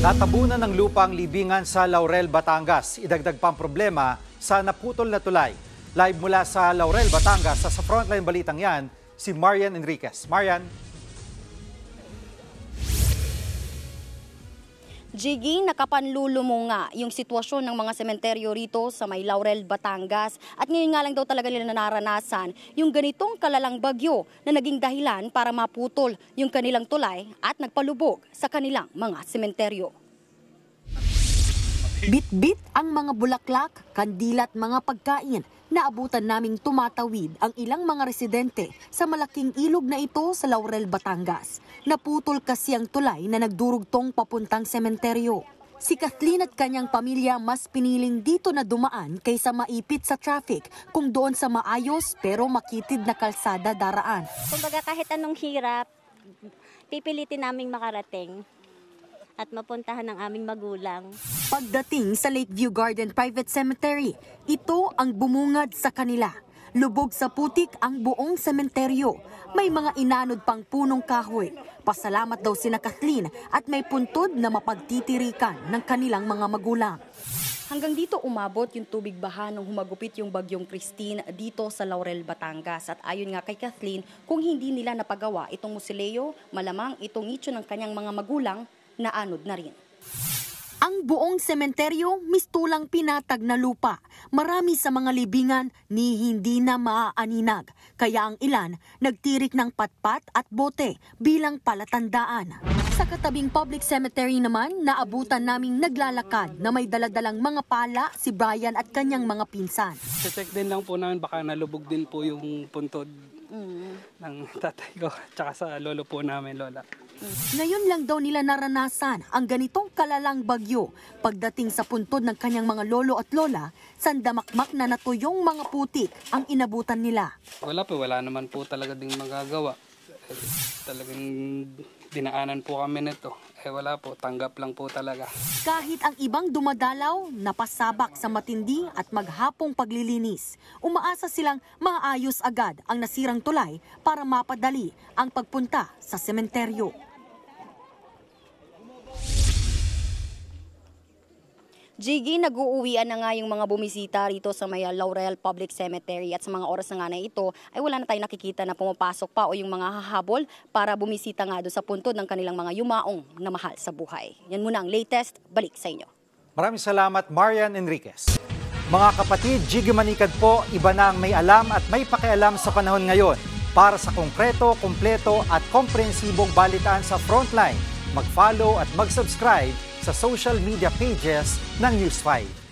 Natabunan ng lupa ang libingan sa Laurel, Batangas. Idagdag pang problema sa naputol na tulay. Live mula sa Laurel, Batangas, sa frontline balitang yan, si Marian Enriquez. Marian. Jiggy, nakapanlulumo nga yung sitwasyon ng mga sementeryo rito sa may Laurel, Batangas. At ngayon nga lang daw talaga nila naranasan yung ganitong kalalang bagyo na naging dahilan para maputol yung kanilang tulay at nagpalubog sa kanilang mga sementeryo. Bit-bit ang mga bulaklak, kandila at mga pagkain. Naabutan naming tumatawid ang ilang mga residente sa malaking ilog na ito sa Laurel, Batangas. Naputol kasi ang tulay na nagdurugtong papuntang sementeryo. Si Kathleen at kanyang pamilya mas piniling dito na dumaan kaysa maipit sa traffic kung doon sa maayos pero makitid na kalsada daraan. Kumbaga kahit anong hirap, pipilitin naming makarating at mapuntahan ng aming magulang. Pagdating sa Lakeview Garden Private Cemetery, ito ang bumungad sa kanila. Lubog sa putik ang buong sementeryo. May mga inanod pang punong kahoy. Pasalamat daw sina Kathleen at may puntod na mapagtitirikan ng kanilang mga magulang. Hanggang dito umabot yung tubig baha nung humagupit yung bagyong Christine dito sa Laurel, Batangas. At ayon nga kay Kathleen, kung hindi nila napagawa itong musileo, malamang itong nicho ng kanyang mga magulang naanod na rin. Ang buong sementeryo mistulang pinatag na lupa. Marami sa mga libingan ni hindi na maaaninag. Kaya ang ilan nagtirik ng patpat at bote bilang palatandaan. Sa katabing public cemetery naman, naabutan naming naglalakad na may daladalang mga pala si Brian at kanyang mga pinsan. Check din lang po namin, baka nalubog din po yung puntod ng tatay ko tsaka sa lolo po namin, lola. Ngayon lang daw nila naranasan ang ganitong kalalang bagyo. Pagdating sa puntod ng kanyang mga lolo at lola, sandamakmak na natuyong mga putik ang inabutan nila. Wala naman po talaga ding magagawa. Talagang dinaanan po kami nito. Wala po, tanggap lang po talaga. Kahit ang ibang dumadalaw, napasabak sa matindi at maghapong paglilinis. Umaasa silang maayos agad ang nasirang tulay para mapadali ang pagpunta sa sementeryo. Jiggy, nag-uuwian na nga yung mga bumisita rito sa may Laurel Public Cemetery at sa mga oras na nga na ito ay wala na tayong nakikita na pumapasok pa o yung mga hahabol para bumisita nga doon sa puntod ng kanilang mga yumaong na mahal sa buhay. Yan muna ang latest. Balik sa inyo. Maraming salamat, Marian Enriquez. Mga kapatid, Jiggy Manikad po, iba na ang may alam at may pakialam sa panahon ngayon. Para sa konkreto, kumpleto at komprehensibong balitaan sa Frontline, mag-follow at mag-subscribe sa social media pages ng News 5.